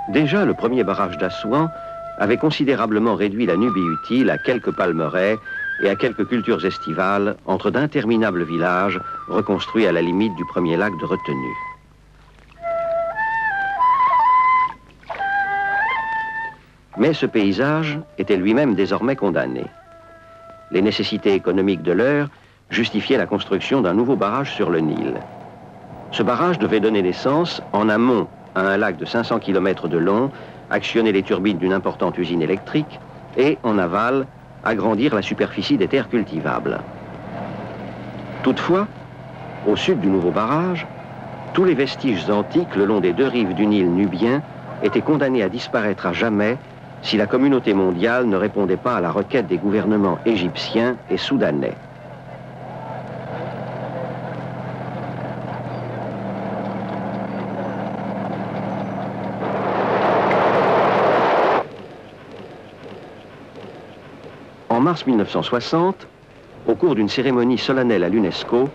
Déjà, le premier barrage d'Assouan avait considérablement réduit la Nubie utile à quelques palmeraies et à quelques cultures estivales entre d'interminables villages reconstruits à la limite du premier lac de retenue. Mais ce paysage était lui-même désormais condamné. Les nécessités économiques de l'heure justifiaient la construction d'un nouveau barrage sur le Nil. Ce barrage devait donner naissance, en amont, à un lac de 500 km de long, actionner les turbines d'une importante usine électrique et, en aval, agrandir la superficie des terres cultivables. Toutefois, au sud du nouveau barrage, tous les vestiges antiques le long des deux rives du Nil nubien étaient condamnés à disparaître à jamais si la communauté mondiale ne répondait pas à la requête des gouvernements égyptiens et soudanais. En mars 1960, au cours d'une cérémonie solennelle à l'UNESCO,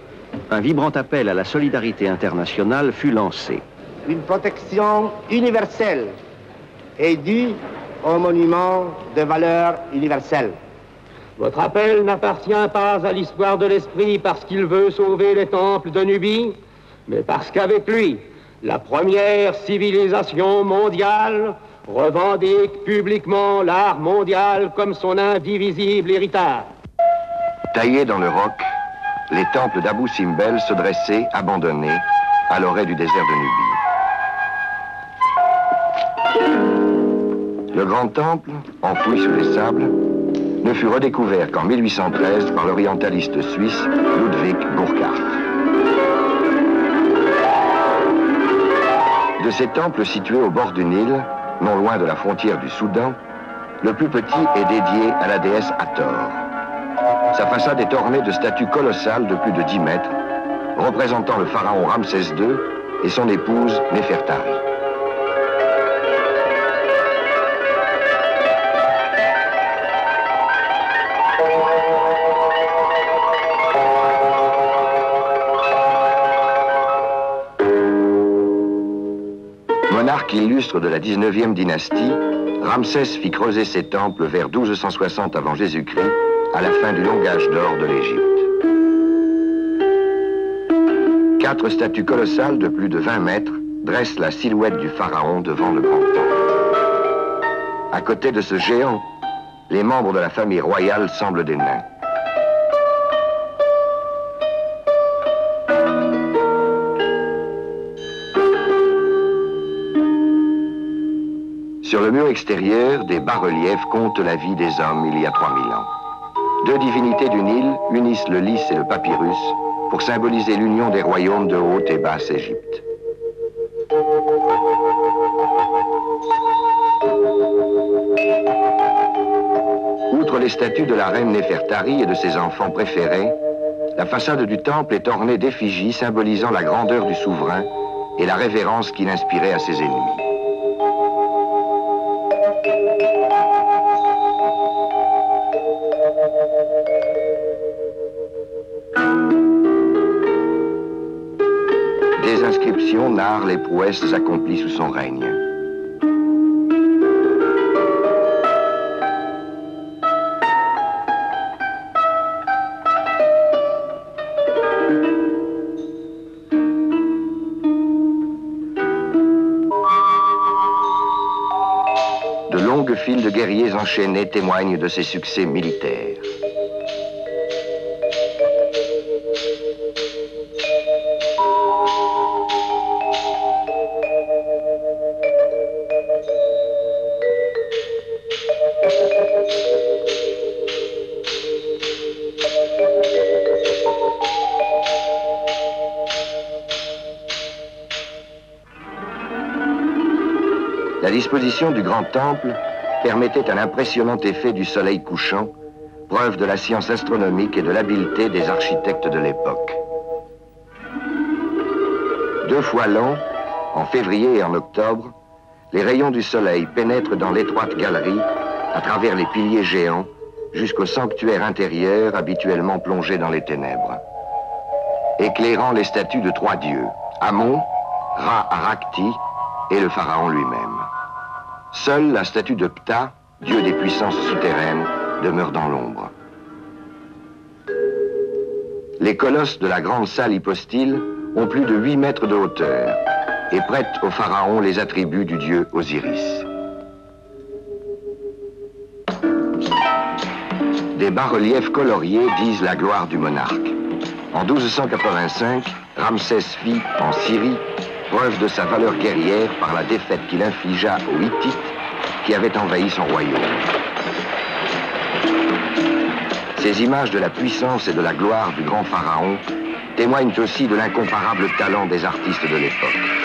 un vibrant appel à la solidarité internationale fut lancé. Une protection universelle est due aux monuments de valeur universelle. Votre appel n'appartient pas à l'histoire de l'esprit parce qu'il veut sauver les temples de Nubie, mais parce qu'avec lui, la première civilisation mondiale revendique publiquement l'art mondial comme son indivisible héritage. Taillés dans le roc, les temples d'Abou Simbel se dressaient, abandonnés, à l'orée du désert de Nubie. Le grand temple, enfoui sous les sables, ne fut redécouvert qu'en 1813 par l'orientaliste suisse Ludwig Burckhardt. De ces temples situés au bord du Nil, non loin de la frontière du Soudan, le plus petit est dédié à la déesse Hathor. Sa façade est ornée de statues colossales de plus de 10 mètres, représentant le pharaon Ramsès II et son épouse Néfertari. Monarque illustre de la 19e dynastie, Ramsès fit creuser ses temples vers 1260 avant Jésus-Christ, à la fin du long âge d'or de l'Égypte. 4 statues colossales de plus de 20 mètres dressent la silhouette du pharaon devant le grand temple. À côté de ce géant, les membres de la famille royale semblent des nains. Sur le mur extérieur, des bas-reliefs comptent la vie des hommes il y a 3000 ans. 2 divinités du Nil unissent le lys et le papyrus pour symboliser l'union des royaumes de Haute et Basse Égypte. Outre les statues de la reine Néfertari et de ses enfants préférés, la façade du temple est ornée d'effigies symbolisant la grandeur du souverain et la révérence qu'il inspirait à ses ennemis. Des inscriptions narrent les prouesses accomplies sous son règne. De longues files de guerriers enchaînés témoignent de ses succès militaires. La disposition du grand temple permettait un impressionnant effet du soleil couchant, preuve de la science astronomique et de l'habileté des architectes de l'époque. 2 fois l'an, en février et en octobre, les rayons du soleil pénètrent dans l'étroite galerie, à travers les piliers géants, jusqu'au sanctuaire intérieur habituellement plongé dans les ténèbres, éclairant les statues de 3 dieux, Amon, Ra-Arakti et le pharaon lui-même. Seule la statue de Ptah, dieu des puissances souterraines, demeure dans l'ombre. Les colosses de la grande salle hypostyle ont plus de 8 mètres de hauteur et prêtent au pharaon les attributs du dieu Osiris. Des bas-reliefs coloriés disent la gloire du monarque. En 1285, Ramsès fit, en Syrie, preuve de sa valeur guerrière par la défaite qu'il infligea aux Hittites qui avaient envahi son royaume. Ces images de la puissance et de la gloire du grand pharaon témoignent aussi de l'incomparable talent des artistes de l'époque.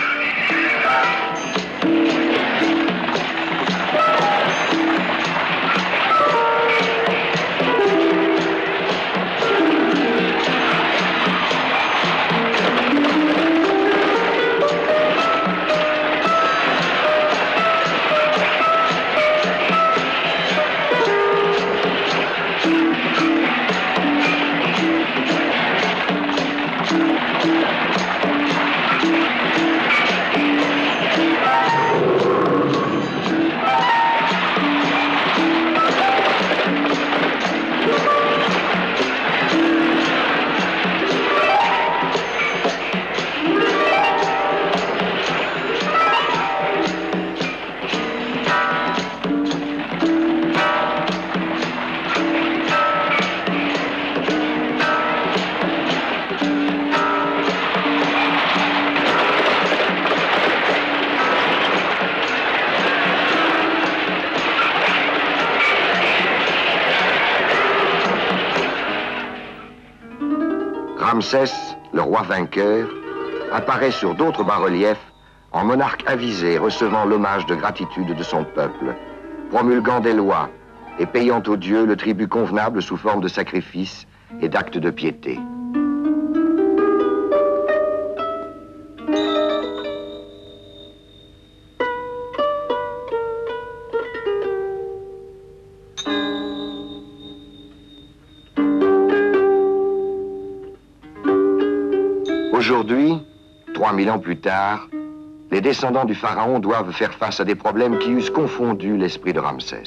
Ramsès, le roi vainqueur, apparaît sur d'autres bas-reliefs en monarque avisé recevant l'hommage de gratitude de son peuple, promulguant des lois et payant aux dieux le tribut convenable sous forme de sacrifices et d'actes de piété. Aujourd'hui, 3000 ans plus tard, les descendants du pharaon doivent faire face à des problèmes qui eussent confondu l'esprit de Ramsès.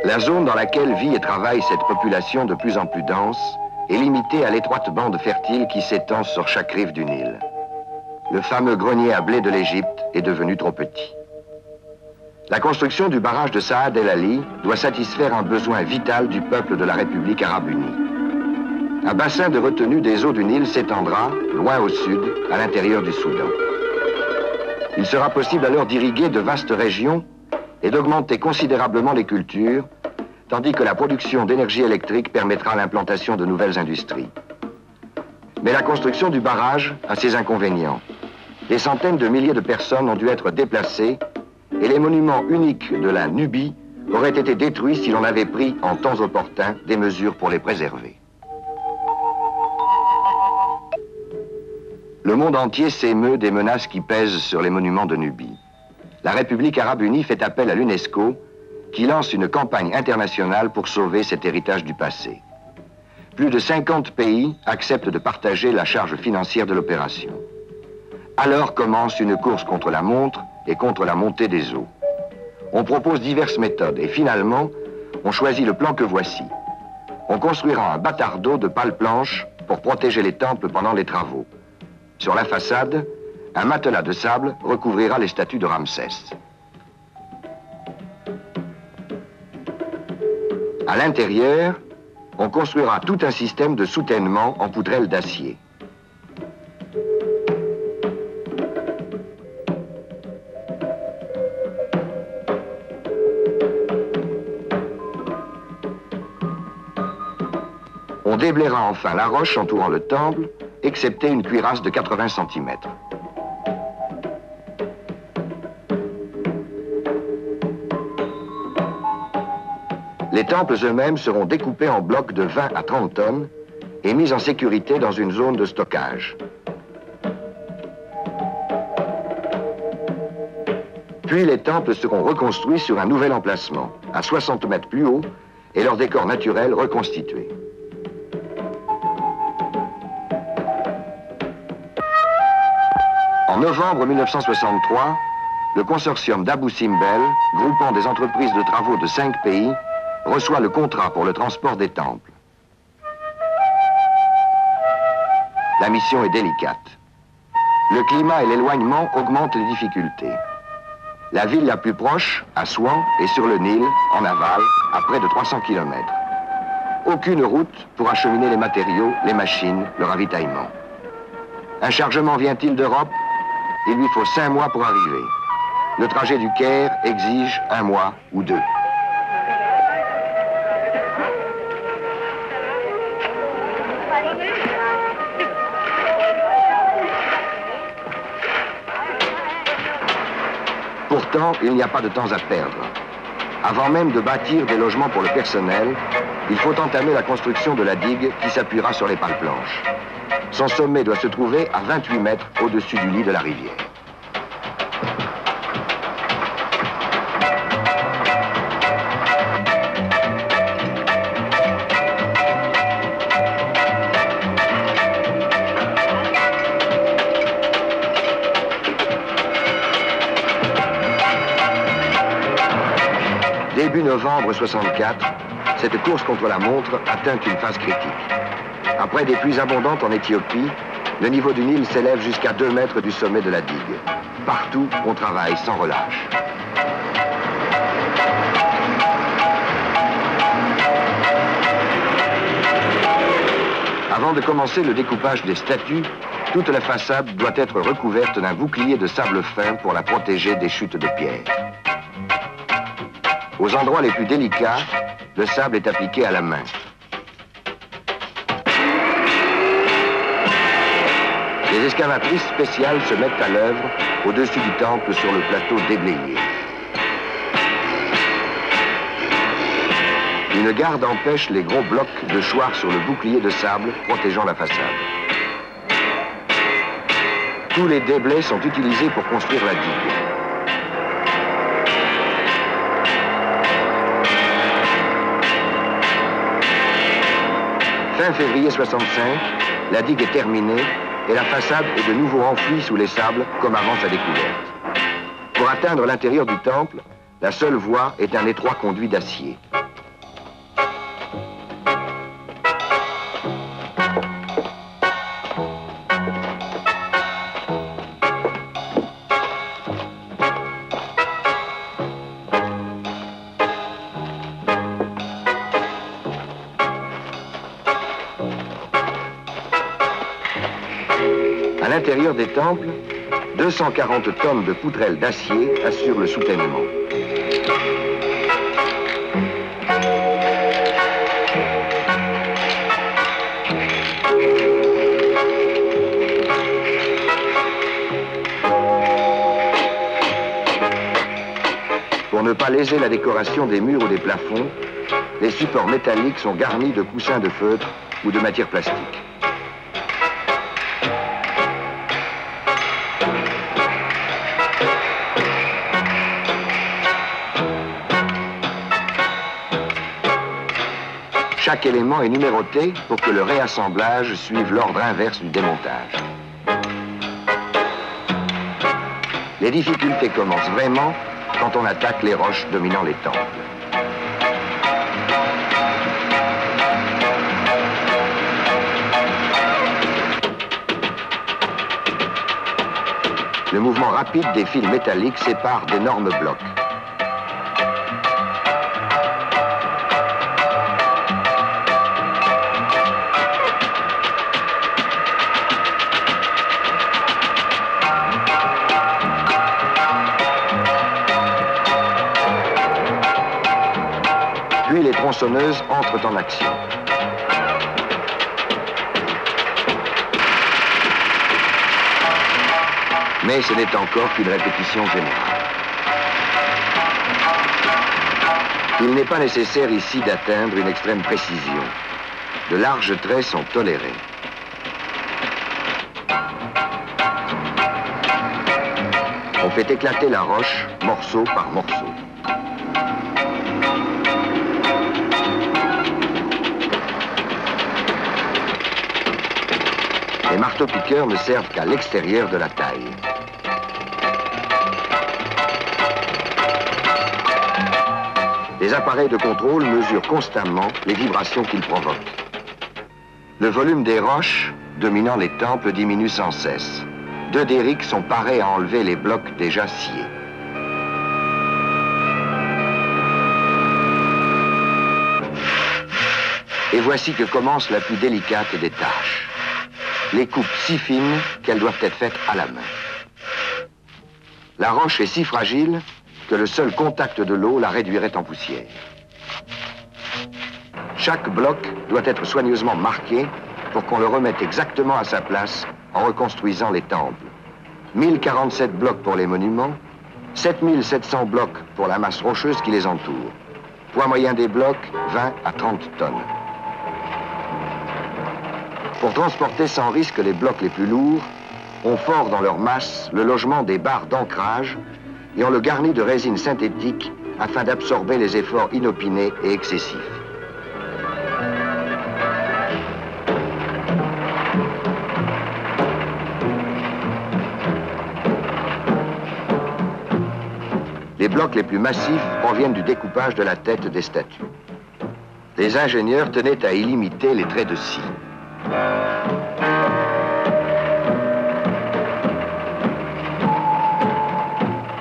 La zone dans laquelle vit et travaille cette population de plus en plus dense est limitée à l'étroite bande fertile qui s'étend sur chaque rive du Nil. Le fameux grenier à blé de l'Égypte est devenu trop petit. La construction du barrage de Saad el-Ali doit satisfaire un besoin vital du peuple de la République arabe unie. Un bassin de retenue des eaux du Nil s'étendra, loin au sud, à l'intérieur du Soudan. Il sera possible alors d'irriguer de vastes régions et d'augmenter considérablement les cultures, tandis que la production d'énergie électrique permettra l'implantation de nouvelles industries. Mais la construction du barrage a ses inconvénients. Des centaines de milliers de personnes ont dû être déplacées et les monuments uniques de la Nubie auraient été détruits si l'on avait pris en temps opportun des mesures pour les préserver. Le monde entier s'émeut des menaces qui pèsent sur les monuments de Nubie. La République arabe unie fait appel à l'UNESCO, qui lance une campagne internationale pour sauver cet héritage du passé. Plus de 50 pays acceptent de partager la charge financière de l'opération. Alors commence une course contre la montre et contre la montée des eaux. On propose diverses méthodes et finalement, on choisit le plan que voici. On construira un bâtard d'eau de pales planches pour protéger les temples pendant les travaux. Sur la façade, un matelas de sable recouvrira les statues de Ramsès. À l'intérieur, on construira tout un système de soutènement en poutrelles d'acier. On déblayera enfin la roche entourant le temple, excepté une cuirasse de 80 cm. Les temples eux-mêmes seront découpés en blocs de 20 à 30 tonnes et mis en sécurité dans une zone de stockage. Puis les temples seront reconstruits sur un nouvel emplacement, à 60 mètres plus haut, et leur décor naturel reconstitué. En novembre 1963, le consortium d'Abu Simbel, groupant des entreprises de travaux de 5 pays, reçoit le contrat pour le transport des temples. La mission est délicate. Le climat et l'éloignement augmentent les difficultés. La ville la plus proche, Assouan, est sur le Nil, en aval, à près de 300 km. Aucune route pour acheminer les matériaux, les machines, le ravitaillement. Un chargement vient-il d'Europe? Il lui faut 5 mois pour arriver. Le trajet du Caire exige 1 mois ou 2. Pourtant, il n'y a pas de temps à perdre. Avant même de bâtir des logements pour le personnel, il faut entamer la construction de la digue qui s'appuiera sur les pales planches. Son sommet doit se trouver à 28 mètres au-dessus du lit de la rivière. Début novembre 64, cette course contre la montre atteint une phase critique. Après des pluies abondantes en Éthiopie, le niveau du Nil s'élève jusqu'à 2 mètres du sommet de la digue. Partout, on travaille sans relâche. Avant de commencer le découpage des statues, toute la façade doit être recouverte d'un bouclier de sable fin pour la protéger des chutes de pierre. Aux endroits les plus délicats, le sable est appliqué à la main. Les excavatrices spéciales se mettent à l'œuvre au-dessus du temple sur le plateau déblayé. Une garde empêche les gros blocs de choir sur le bouclier de sable protégeant la façade. Tous les déblais sont utilisés pour construire la digue. Fin février 65, la digue est terminée et la façade est de nouveau enfouie sous les sables comme avant sa découverte. Pour atteindre l'intérieur du temple, la seule voie est un étroit conduit d'acier. À l'intérieur des temples, 240 tonnes de poutrelles d'acier assurent le soutènement. Pour ne pas léser la décoration des murs ou des plafonds, les supports métalliques sont garnis de coussins de feutre ou de matière plastique. Chaque élément est numéroté pour que le réassemblage suive l'ordre inverse du démontage. Les difficultés commencent vraiment quand on attaque les roches dominant les temples. Le mouvement rapide des fils métalliques sépare d'énormes blocs. Puis les tronçonneuses entrent en action. Mais ce n'est encore qu'une répétition générale. Il n'est pas nécessaire ici d'atteindre une extrême précision. De larges traits sont tolérés. On fait éclater la roche, morceau par morceau. Les marteaux-piqueurs ne servent qu'à l'extérieur de la taille. Les appareils de contrôle mesurent constamment les vibrations qu'ils provoquent. Le volume des roches dominant les temples diminue sans cesse. 2 derricks sont parés à enlever les blocs déjà sciés. Et voici que commence la plus délicate des tâches. Les coupes si fines qu'elles doivent être faites à la main. La roche est si fragile que le seul contact de l'eau la réduirait en poussière. Chaque bloc doit être soigneusement marqué pour qu'on le remette exactement à sa place en reconstruisant les temples. 1047 blocs pour les monuments, 7700 blocs pour la masse rocheuse qui les entoure. Poids moyen des blocs, 20 à 30 tonnes. Pour transporter sans risque les blocs les plus lourds, on fore dans leur masse le logement des barres d'ancrage et on le garnit de résine synthétique afin d'absorber les efforts inopinés et excessifs. Les blocs les plus massifs proviennent du découpage de la tête des statues. Les ingénieurs tenaient à y limiter les traits de scie.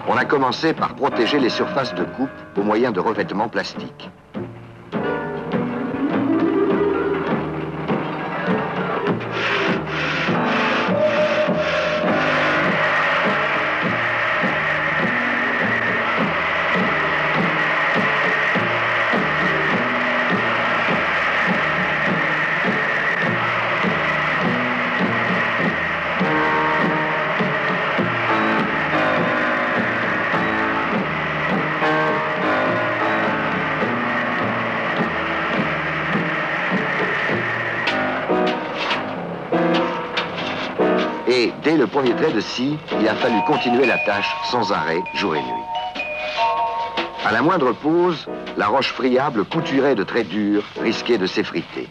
On a commencé par protéger les surfaces de coupe au moyen de revêtements plastiques. Et dès le premier trait de scie, il a fallu continuer la tâche sans arrêt, jour et nuit. À la moindre pause, la roche friable couturait de traits durs, risqués de s'effriter.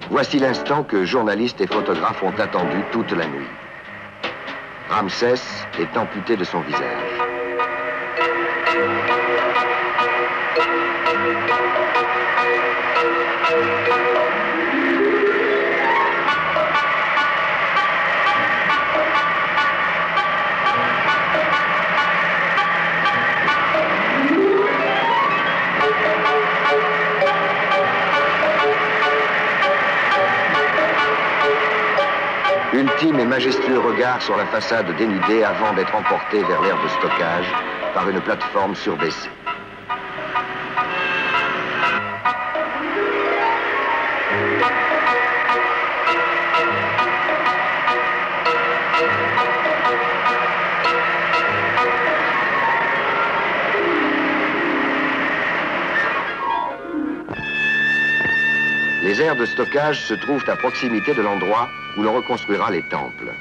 Voici l'instant que journalistes et photographes ont attendu toute la nuit. Ramsès est amputé de son visage. Ultime et majestueux regard sur la façade dénudée avant d'être emporté vers l'aire de stockage par une plateforme surbaissée. Les aires de stockage se trouvent à proximité de l'endroit où l'on reconstruira les temples.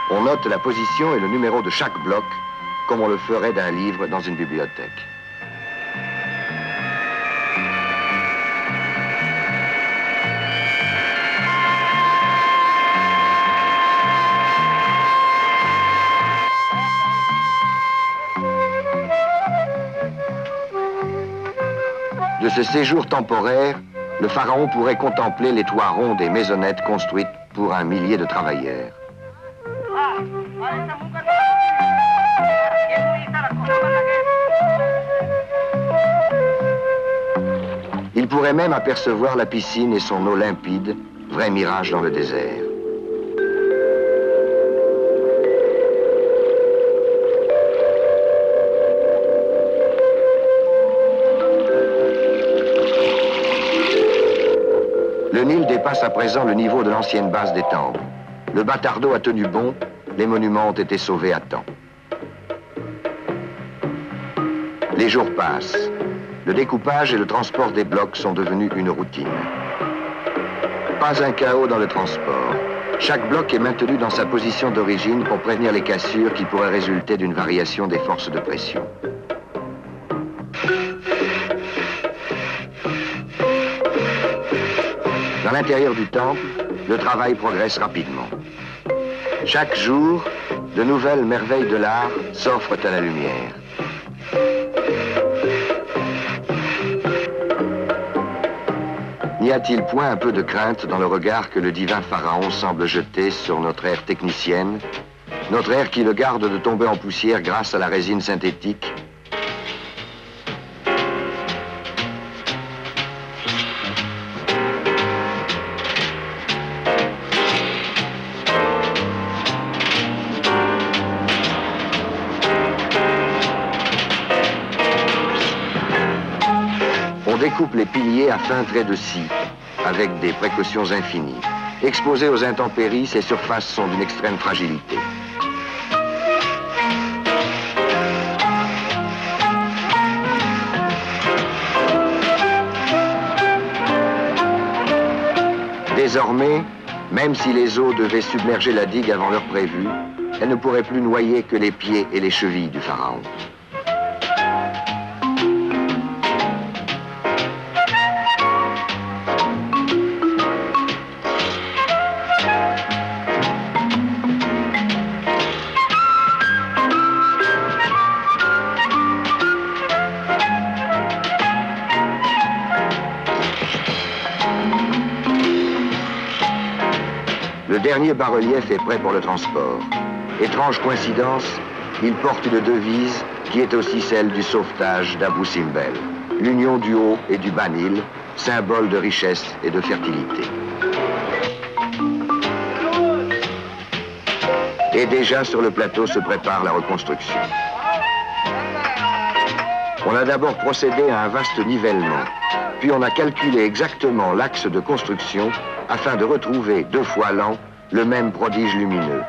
On note la position et le numéro de chaque bloc, comme on le ferait d'un livre dans une bibliothèque. De ce séjour temporaire, le pharaon pourrait contempler les toits ronds des maisonnettes construites pour 1 millier de travailleurs. Il pourrait même apercevoir la piscine et son eau limpide, vrai mirage dans le désert. Le Nil dépasse à présent le niveau de l'ancienne base des temples. Le Batardo a tenu bon, les monuments ont été sauvés à temps. Les jours passent. Le découpage et le transport des blocs sont devenus une routine. Pas un chaos dans le transport. Chaque bloc est maintenu dans sa position d'origine pour prévenir les cassures qui pourraient résulter d'une variation des forces de pression. Dans l'intérieur du temple, le travail progresse rapidement. Chaque jour, de nouvelles merveilles de l'art s'offrent à la lumière. N'y a-t-il point un peu de crainte dans le regard que le divin pharaon semble jeter sur notre ère technicienne, notre ère qui le garde de tomber en poussière grâce à la résine synthétique? On découpe les piliers à fin trait de scie, avec des précautions infinies. Exposées aux intempéries, ces surfaces sont d'une extrême fragilité. Désormais, même si les eaux devaient submerger la digue avant l'heure prévue, elles ne pourraient plus noyer que les pieds et les chevilles du pharaon. Le dernier bas-relief est prêt pour le transport. Étrange coïncidence, il porte une devise qui est aussi celle du sauvetage d'Abou Simbel. L'union du haut et du bas Nil, symbole de richesse et de fertilité. Et déjà sur le plateau se prépare la reconstruction. On a d'abord procédé à un vaste nivellement, puis on a calculé exactement l'axe de construction afin de retrouver 2 fois l'an le même prodige lumineux.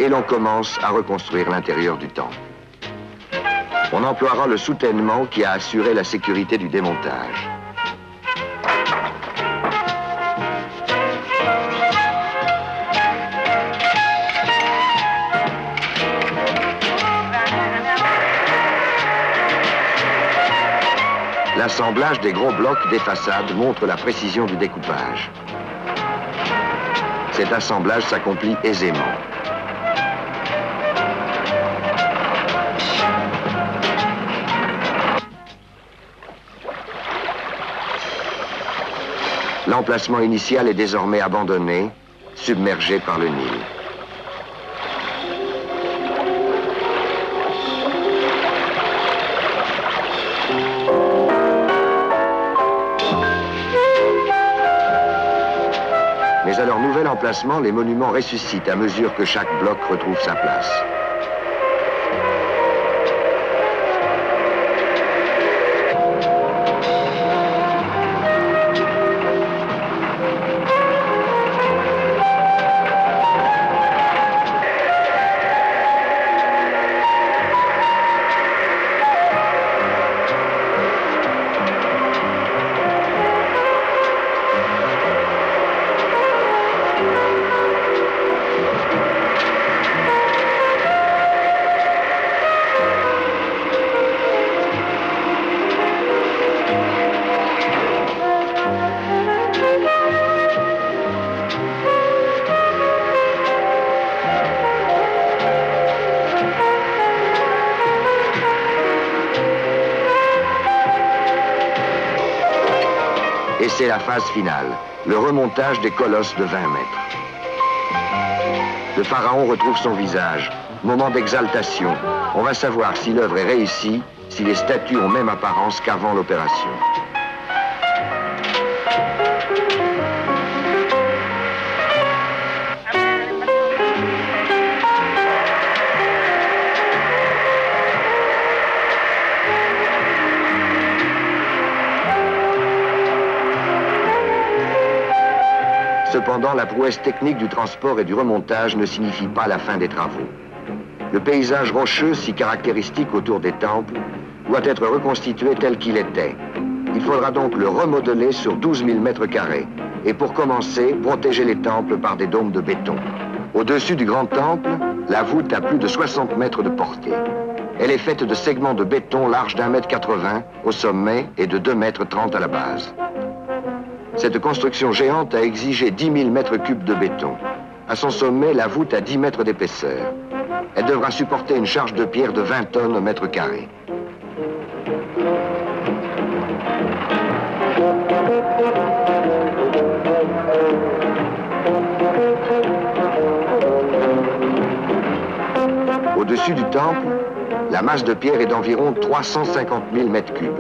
Et l'on commence à reconstruire l'intérieur du temple. On emploiera le soutènement qui a assuré la sécurité du démontage. L'assemblage des gros blocs des façades montre la précision du découpage. Cet assemblage s'accomplit aisément. L'emplacement initial est désormais abandonné, submergé par le Nil. Mais à leur nouvel emplacement, les monuments ressuscitent à mesure que chaque bloc retrouve sa place. Et c'est la phase finale, le remontage des colosses de 20 mètres. Le pharaon retrouve son visage, moment d'exaltation. On va savoir si l'œuvre est réussie, si les statues ont même apparence qu'avant l'opération. Cependant, la prouesse technique du transport et du remontage ne signifie pas la fin des travaux. Le paysage rocheux, si caractéristique autour des temples, doit être reconstitué tel qu'il était. Il faudra donc le remodeler sur 12 000 mètres carrés et pour commencer, protéger les temples par des dômes de béton. Au-dessus du grand temple, la voûte a plus de 60 mètres de portée. Elle est faite de segments de béton larges d'1,80 m au sommet et de 2,30 m à la base. Cette construction géante a exigé 10 000 mètres cubes de béton. À son sommet, la voûte a 10 mètres d'épaisseur. Elle devra supporter une charge de pierre de 20 tonnes au mètre carré. Au-dessus du temple, la masse de pierre est d'environ 350 000 mètres cubes.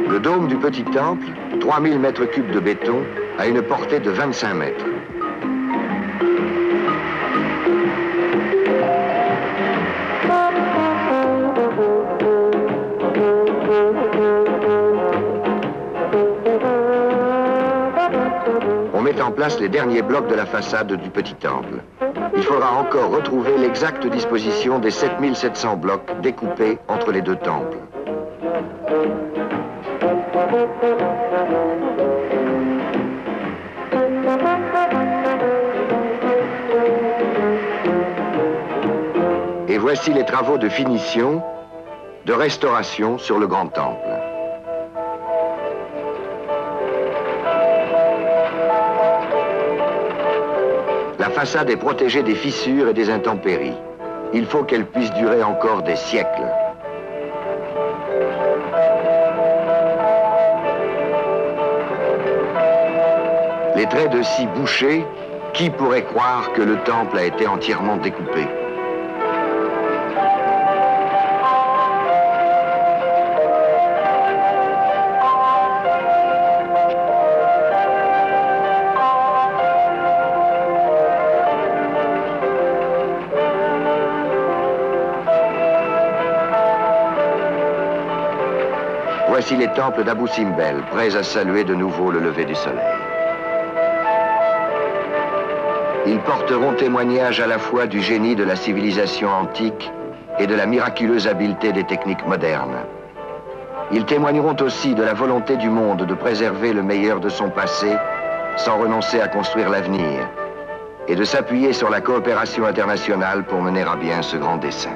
Le dôme du petit temple, 3000 mètres cubes de béton, a une portée de 25 mètres. On met en place les derniers blocs de la façade du petit temple. Il faudra encore retrouver l'exacte disposition des 7700 blocs découpés entre les deux temples. Et voici les travaux de finition, de restauration sur le grand temple. La façade est protégée des fissures et des intempéries. Il faut qu'elle puisse durer encore des siècles. Les traits de scie bouchés, qui pourrait croire que le temple a été entièrement découpé? Voici les temples d'Abou Simbel, prêts à saluer de nouveau le lever du soleil. Ils porteront témoignage à la fois du génie de la civilisation antique et de la miraculeuse habileté des techniques modernes. Ils témoigneront aussi de la volonté du monde de préserver le meilleur de son passé sans renoncer à construire l'avenir et de s'appuyer sur la coopération internationale pour mener à bien ce grand dessein.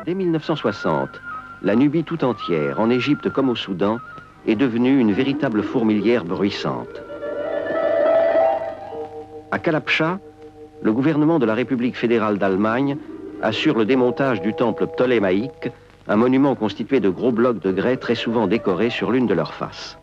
Dès 1960, la Nubie tout entière, en Égypte comme au Soudan, est devenue une véritable fourmilière bruissante. À Kalabcha, le gouvernement de la République fédérale d'Allemagne assure le démontage du temple ptolémaïque, un monument constitué de gros blocs de grès très souvent décorés sur l'une de leurs faces.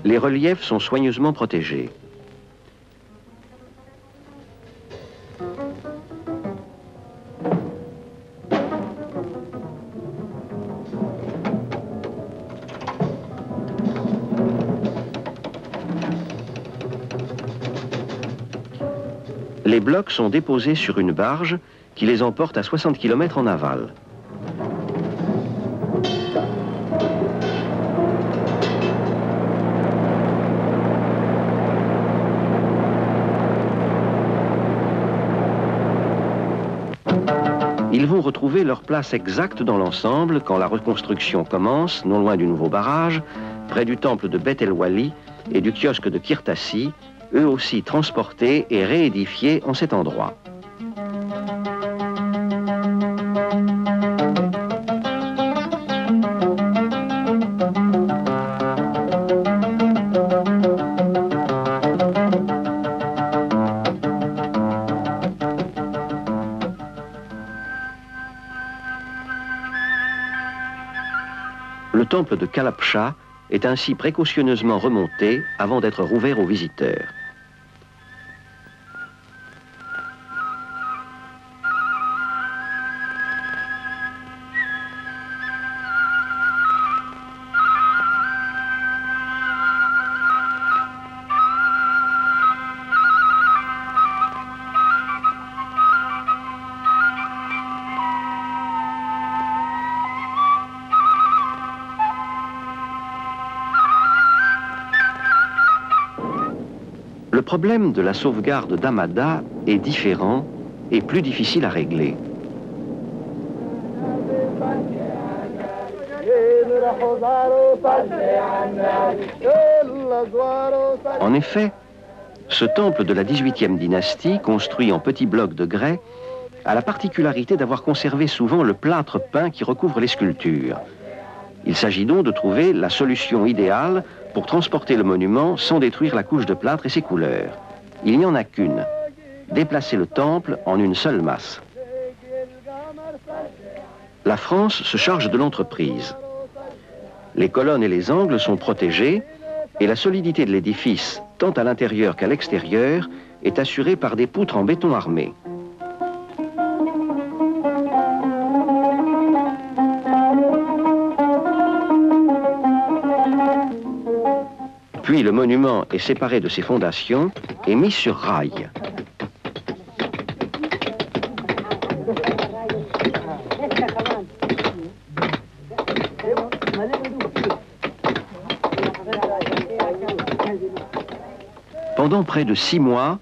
Les reliefs sont soigneusement protégés. Les blocs sont déposés sur une barge qui les emporte à 60 km en aval. Ils vont retrouver leur place exacte dans l'ensemble quand la reconstruction commence, non loin du nouveau barrage, près du temple de Beth el-Wali et du kiosque de Kirtassi, eux aussi transportés et réédifiés en cet endroit. temple de Kalabsha est ainsi précautionneusement remonté avant d'être rouvert aux visiteurs. Le problème de la sauvegarde d'Amada est différent et plus difficile à régler. En effet, ce temple de la 18e dynastie, construit en petits blocs de grès, a la particularité d'avoir conservé souvent le plâtre peint qui recouvre les sculptures. Il s'agit donc de trouver la solution idéale pour transporter le monument sans détruire la couche de plâtre et ses couleurs. Il n'y en a qu'une, déplacer le temple en une seule masse. La France se charge de l'entreprise. Les colonnes et les angles sont protégés et la solidité de l'édifice, tant à l'intérieur qu'à l'extérieur, est assurée par des poutres en béton armé. Puis le monument est séparé de ses fondations et mis sur rail. Pendant près de 6 mois,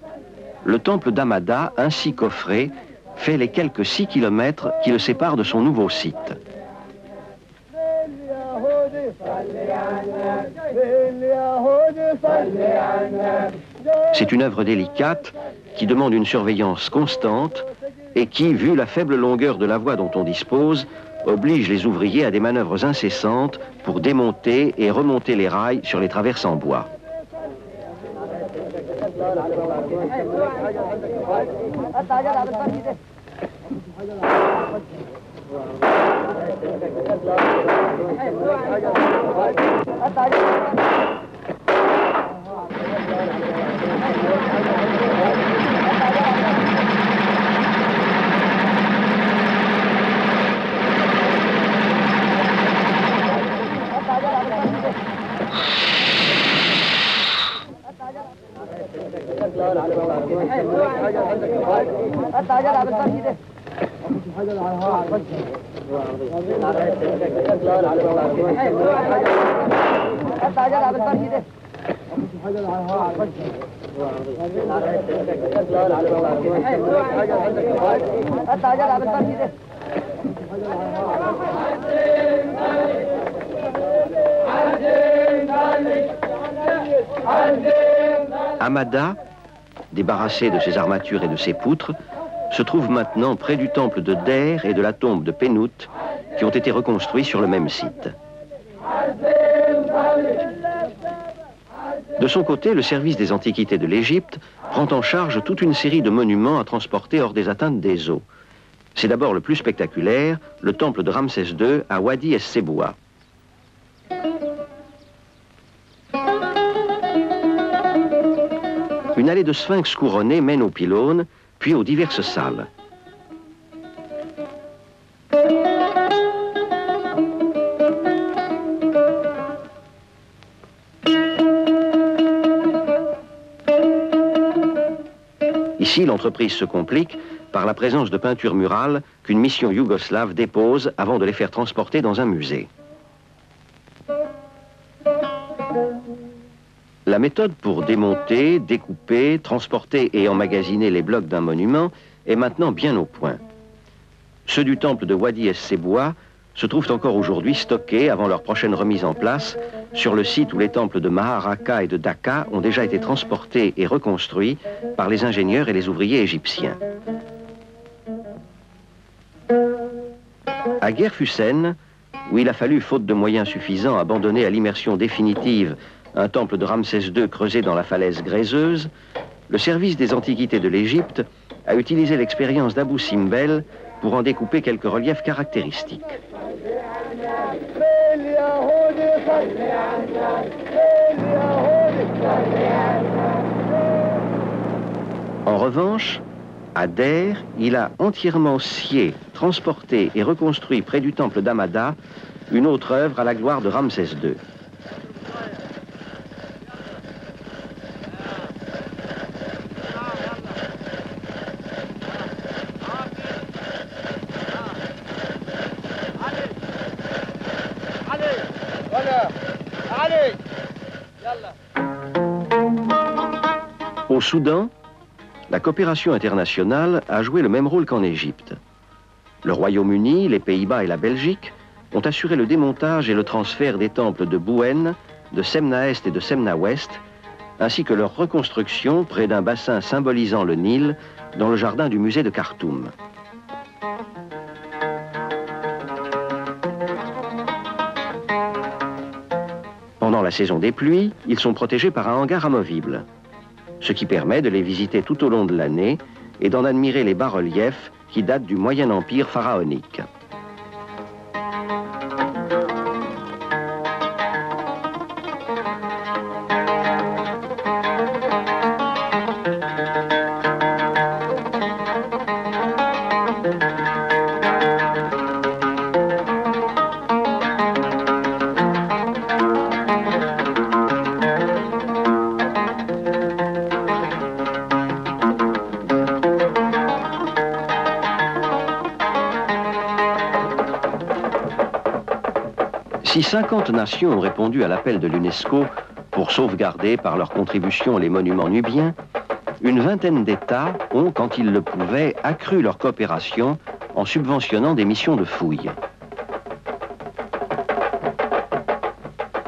le temple d'Amada, ainsi coffré, fait les quelques 6 kilomètres qui le séparent de son nouveau site. C'est une œuvre délicate qui demande une surveillance constante et qui, vu la faible longueur de la voie dont on dispose, oblige les ouvriers à des manœuvres incessantes pour démonter et remonter les rails sur les traverses en bois. Amada, débarrassé de ses armatures et de ses poutres, se trouve maintenant près du temple de Der et de la tombe de Pénout, qui ont été reconstruits sur le même site. De son côté, le service des antiquités de l'Égypte prend en charge toute une série de monuments à transporter hors des atteintes des eaux. C'est d'abord le plus spectaculaire, le temple de Ramsès II à Wadi es-Seboua. Une allée de sphinx couronnée mène aux pylônes, puis aux diverses salles. Ici, l'entreprise se complique par la présence de peintures murales qu'une mission yougoslave dépose avant de les faire transporter dans un musée. La méthode pour démonter, découper, transporter et emmagasiner les blocs d'un monument est maintenant bien au point. Ceux du temple de Wadi es-Seboua se trouvent encore aujourd'hui stockés avant leur prochaine remise en place sur le site où les temples de Maharaka et de Dacca ont déjà été transportés et reconstruits par les ingénieurs et les ouvriers égyptiens. À Guerfusen, où il a fallu, faute de moyens suffisants, abandonner à l'immersion définitive un temple de Ramsès II creusé dans la falaise gréseuse, le service des antiquités de l'Égypte a utilisé l'expérience d'Abou Simbel pour en découper quelques reliefs caractéristiques. En revanche, à Der, il a entièrement scié, transporté et reconstruit près du temple d'Amada une autre œuvre à la gloire de Ramsès II. Au Soudan, la coopération internationale a joué le même rôle qu'en Égypte. Le Royaume-Uni, les Pays-Bas et la Belgique ont assuré le démontage et le transfert des temples de Bouenne, de Semna-Est et de Semna-Ouest, ainsi que leur reconstruction près d'un bassin symbolisant le Nil dans le jardin du musée de Khartoum. Pendant la saison des pluies, ils sont protégés par un hangar amovible, ce qui permet de les visiter tout au long de l'année et d'en admirer les bas-reliefs qui datent du Moyen Empire pharaonique. Si 50 nations ont répondu à l'appel de l'UNESCO pour sauvegarder par leur contribution les monuments nubiens, une vingtaine d'États ont, quand ils le pouvaient, accru leur coopération en subventionnant des missions de fouilles.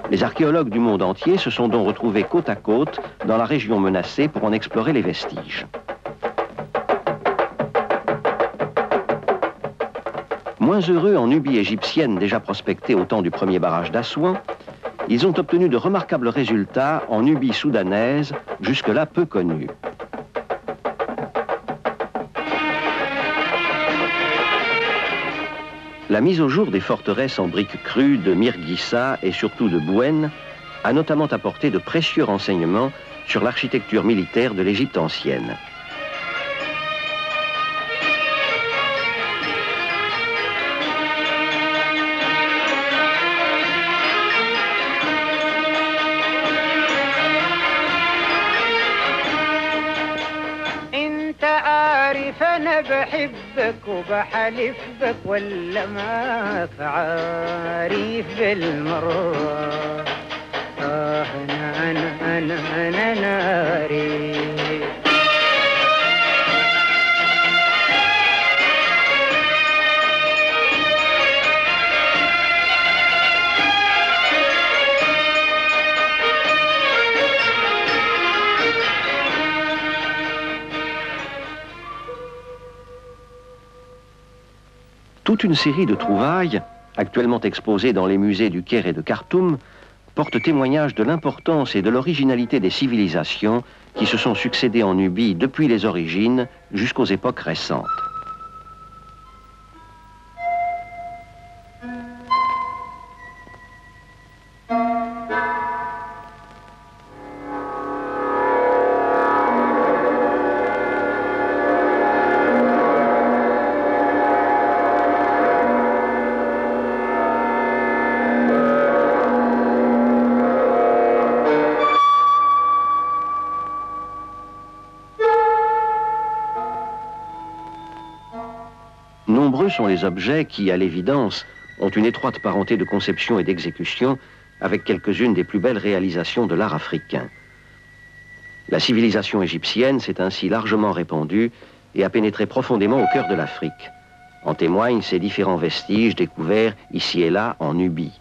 Les archéologues du monde entier se sont donc retrouvés côte à côte dans la région menacée pour en explorer les vestiges. Moins heureux en Nubie égyptienne déjà prospectée au temps du premier barrage d'Assouan, ils ont obtenu de remarquables résultats en Nubie soudanaise, jusque-là peu connue. La mise au jour des forteresses en briques crues de Mirgissa et surtout de Bouenne a notamment apporté de précieux renseignements sur l'architecture militaire de l'Égypte ancienne. أنا بحبك وبحلف بك ولا ما عارف بالمرة أنا ناري. Toute une série de trouvailles, actuellement exposées dans les musées du Caire et de Khartoum, portent témoignage de l'importance et de l'originalité des civilisations qui se sont succédées en Nubie depuis les origines jusqu'aux époques récentes. Nombreux sont les objets qui, à l'évidence, ont une étroite parenté de conception et d'exécution avec quelques-unes des plus belles réalisations de l'art africain. La civilisation égyptienne s'est ainsi largement répandue et a pénétré profondément au cœur de l'Afrique. En témoignent ces différents vestiges découverts ici et là en Nubie.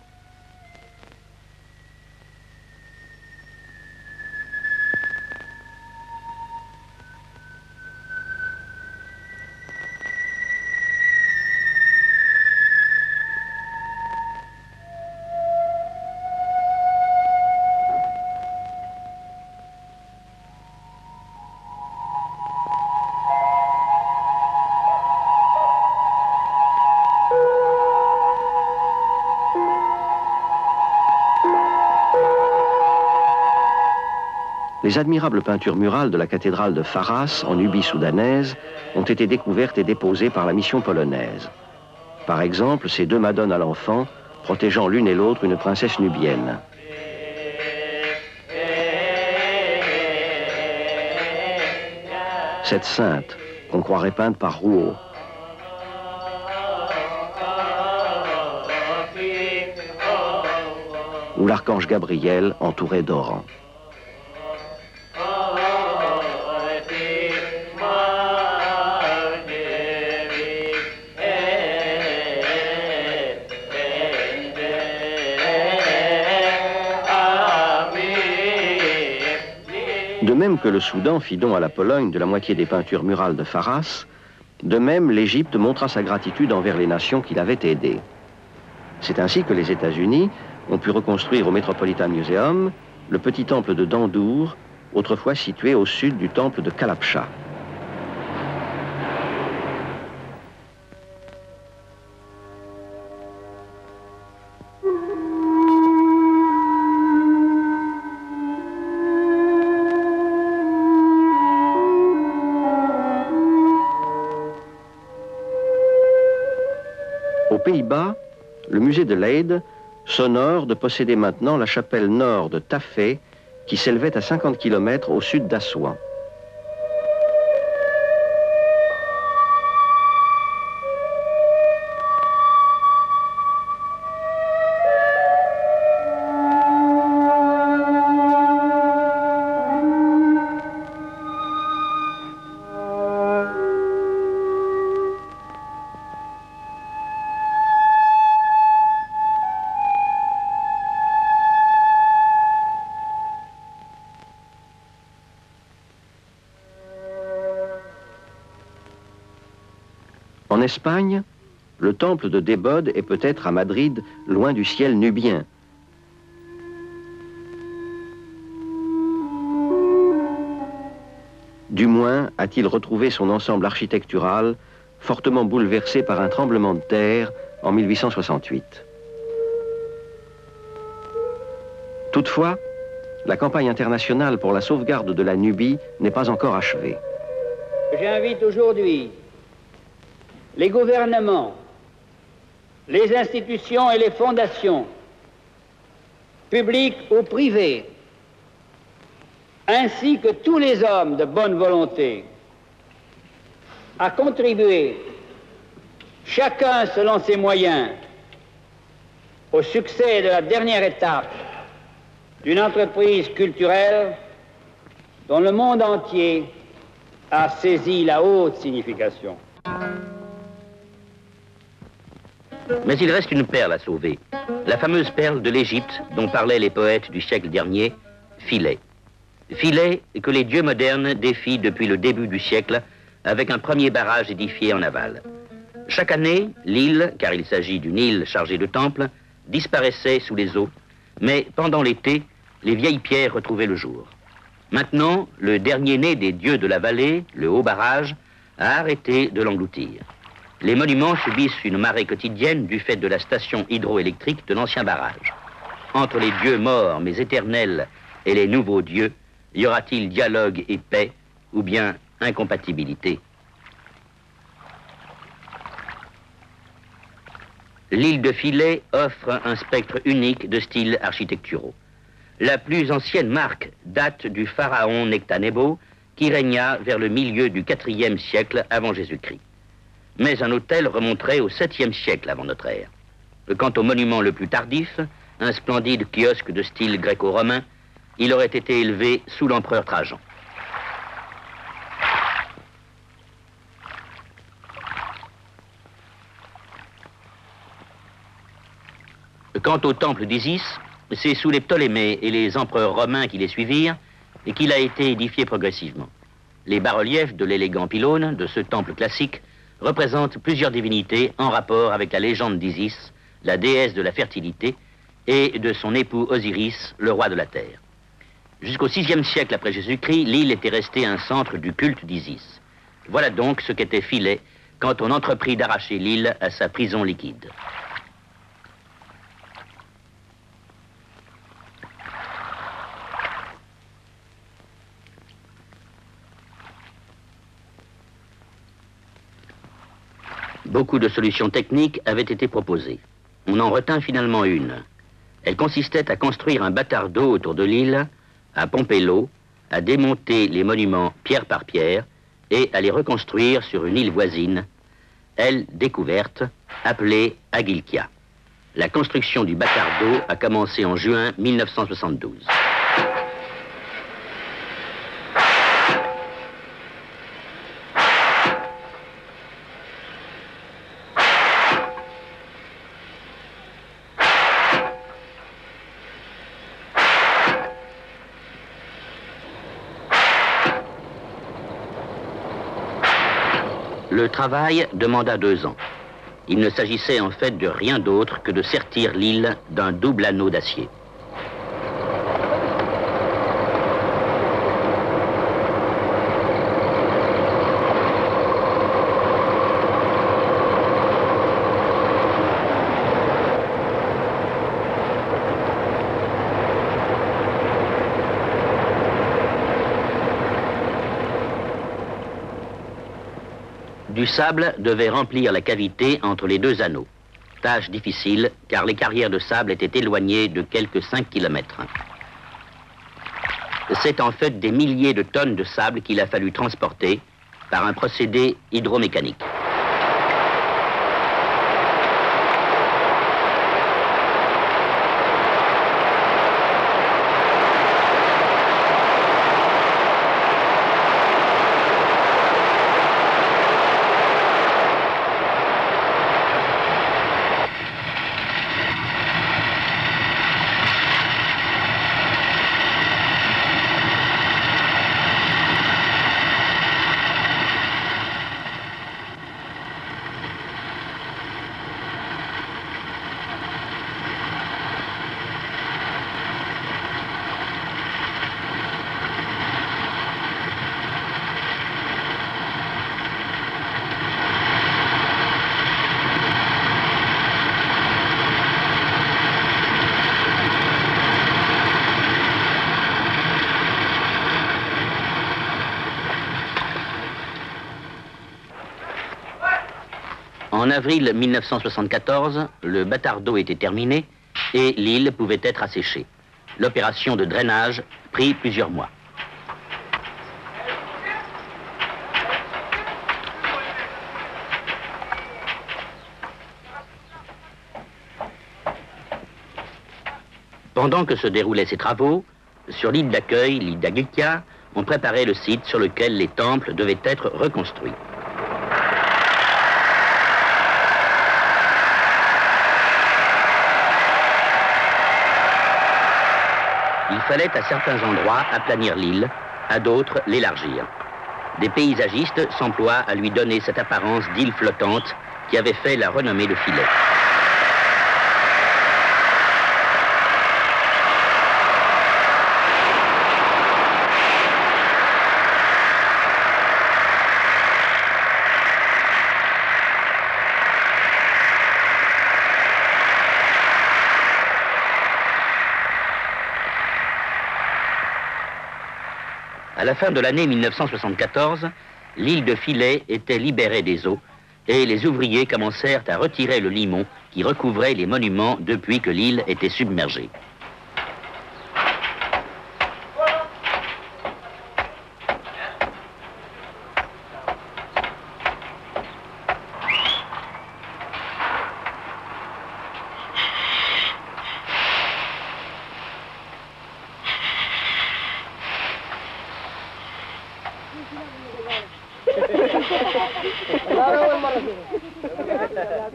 Les admirables peintures murales de la cathédrale de Faras, en Nubie soudanaise, ont été découvertes et déposées par la mission polonaise. Par exemple, ces deux madones à l'enfant, protégeant l'une et l'autre une princesse nubienne. Cette sainte, qu'on croirait peinte par Rouault. Ou l'archange Gabriel entouré d'Oran. De même que le Soudan fit don à la Pologne de la moitié des peintures murales de Faras, de même l'Égypte montra sa gratitude envers les nations qui l'avaient aidé. C'est ainsi que les États-Unis ont pu reconstruire au Metropolitan Museum le petit temple de Dandour, autrefois situé au sud du temple de Kalabcha. Aux Pays-Bas, le musée de Leyde s'honore de posséder maintenant la chapelle nord de Tafé, qui s'élevait à 50 km au sud d'Assouan. En Espagne, le temple de Débode est peut-être à Madrid, loin du ciel nubien. Du moins a-t-il retrouvé son ensemble architectural, fortement bouleversé par un tremblement de terre en 1868. Toutefois, la campagne internationale pour la sauvegarde de la Nubie n'est pas encore achevée. J'invite aujourd'hui les gouvernements, les institutions et les fondations, publiques ou privées, ainsi que tous les hommes de bonne volonté, à contribuer, chacun selon ses moyens, au succès de la dernière étape d'une entreprise culturelle dont le monde entier a saisi la haute signification. Mais il reste une perle à sauver, la fameuse perle de l'Égypte dont parlaient les poètes du siècle dernier, Philae. Philae que les dieux modernes défient depuis le début du siècle avec un premier barrage édifié en aval. Chaque année, l'île, car il s'agit d'une île chargée de temples, disparaissait sous les eaux, mais pendant l'été, les vieilles pierres retrouvaient le jour. Maintenant, le dernier né des dieux de la vallée, le haut barrage, a arrêté de l'engloutir. Les monuments subissent une marée quotidienne du fait de la station hydroélectrique de l'ancien barrage. Entre les dieux morts mais éternels et les nouveaux dieux, y aura-t-il dialogue et paix, ou bien incompatibilité? L'île de Philae offre un spectre unique de styles architecturaux. La plus ancienne marque date du pharaon Nectanebo, qui régna vers le milieu du IVe siècle avant Jésus-Christ. Mais un hôtel remonterait au 7e siècle avant notre ère. Quant au monument le plus tardif, un splendide kiosque de style gréco-romain, il aurait été élevé sous l'empereur Trajan. Quant au temple d'Isis, c'est sous les Ptolémées et les empereurs romains qui les suivirent et qu'il a été édifié progressivement. Les bas-reliefs de l'élégant pylône de ce temple classique représentent plusieurs divinités en rapport avec la légende d'Isis, la déesse de la fertilité, et de son époux Osiris, le roi de la terre. Jusqu'au 6e siècle après Jésus-Christ, l'île était restée un centre du culte d'Isis. Voilà donc ce qu'était Philae quand on entreprit d'arracher l'île à sa prison liquide. Beaucoup de solutions techniques avaient été proposées. On en retint finalement une. Elle consistait à construire un bâtard d'eau autour de l'île, à pomper l'eau, à démonter les monuments pierre par pierre et à les reconstruire sur une île voisine, elle découverte, appelée Agilkia. La construction du bâtard d'eau a commencé en juin 1972. Le travail demanda 2 ans. Il ne s'agissait en fait de rien d'autre que de sertir l'île d'un double anneau d'acier. Du sable devait remplir la cavité entre les 2 anneaux. Tâche difficile, car les carrières de sable étaient éloignées de quelques 5 kilomètres. C'est en fait des milliers de tonnes de sable qu'il a fallu transporter par un procédé hydromécanique. En avril 1974, le bâtard d'eau était terminé et l'île pouvait être asséchée. L'opération de drainage prit plusieurs mois. Pendant que se déroulaient ces travaux, sur l'île d'accueil, l'île d'Agilkia, on préparait le site sur lequel les temples devaient être reconstruits. Il fallait à certains endroits aplanir l'île, à d'autres l'élargir. Des paysagistes s'emploient à lui donner cette apparence d'île flottante qui avait fait la renommée de Philae. À la fin de l'année 1974, l'île de Philae était libérée des eaux et les ouvriers commencèrent à retirer le limon qui recouvrait les monuments depuis que l'île était submergée.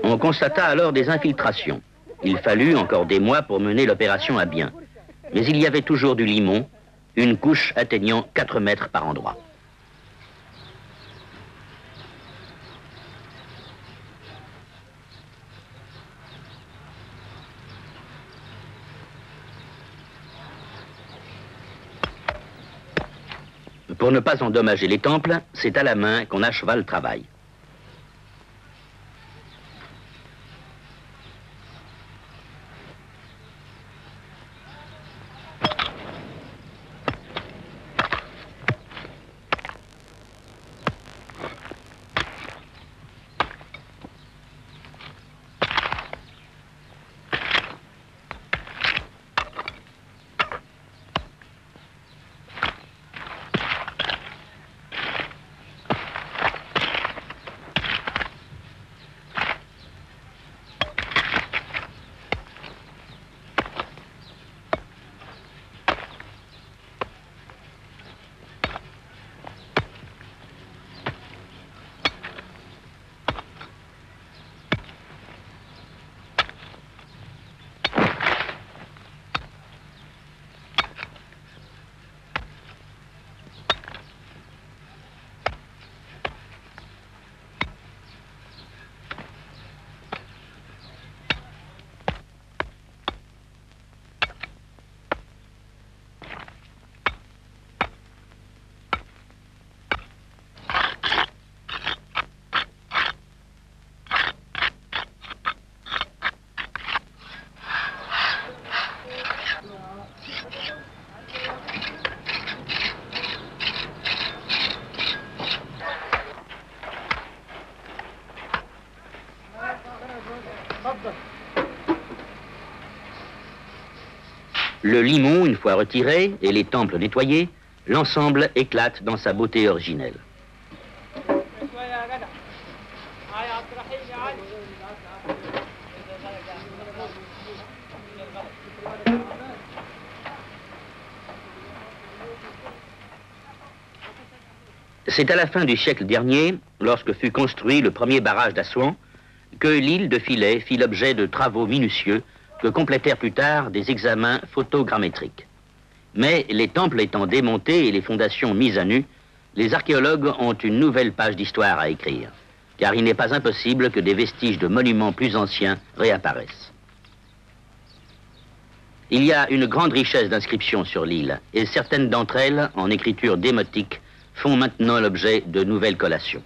On constata alors des infiltrations. Il fallut encore des mois pour mener l'opération à bien. Mais il y avait toujours du limon, une couche atteignant 4 mètres par endroit. Pour ne pas endommager les temples, c'est à la main qu'on acheva le travail. Le limon, une fois retiré, et les temples nettoyés, l'ensemble éclate dans sa beauté originelle. C'est à la fin du siècle dernier, lorsque fut construit le premier barrage d'Assouan, que l'île de Philae fit l'objet de travaux minutieux que complétèrent plus tard des examens photogrammétriques. Mais les temples étant démontés et les fondations mises à nu, les archéologues ont une nouvelle page d'histoire à écrire, car il n'est pas impossible que des vestiges de monuments plus anciens réapparaissent. Il y a une grande richesse d'inscriptions sur l'île, et certaines d'entre elles, en écriture démotique, font maintenant l'objet de nouvelles collations.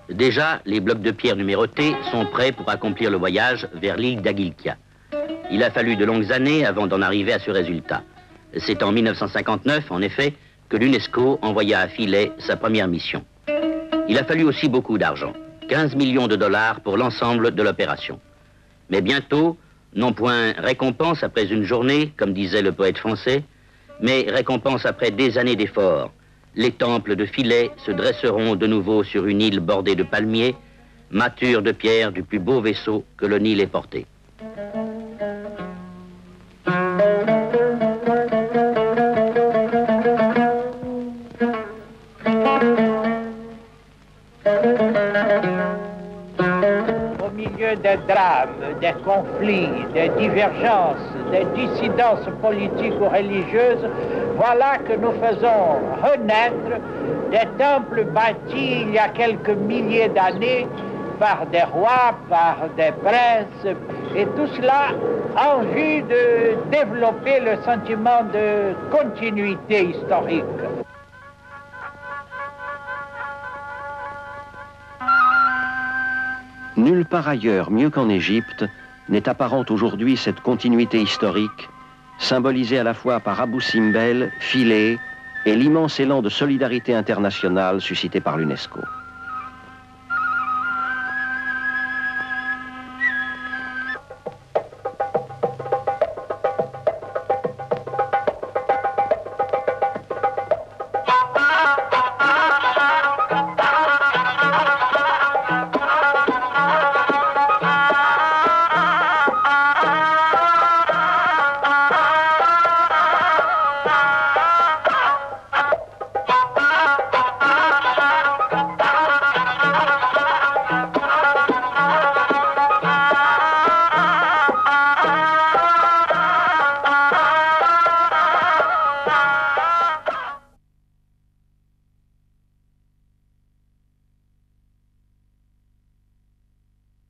Déjà, les blocs de pierre numérotés sont prêts pour accomplir le voyage vers l'île d'Agilkia. Il a fallu de longues années avant d'en arriver à ce résultat. C'est en 1959, en effet, que l'UNESCO envoya à Philae sa première mission. Il a fallu aussi beaucoup d'argent, 15 millions de dollars pour l'ensemble de l'opération. Mais bientôt, non point récompense après une journée, comme disait le poète français, mais récompense après des années d'efforts. Les temples de Philae se dresseront de nouveau sur une île bordée de palmiers, mature de pierre du plus beau vaisseau que le Nil ait porté. Au milieu des drames, des conflits, des divergences, des dissidences politiques ou religieuses, voilà que nous faisons renaître des temples bâtis il y a quelques milliers d'années par des rois, par des princes, et tout cela en vue de développer le sentiment de continuité historique. Nulle part ailleurs, mieux qu'en Égypte, n'est apparente aujourd'hui cette continuité historique, symbolisée à la fois par Abou Simbel, Philae et l'immense élan de solidarité internationale suscité par l'UNESCO.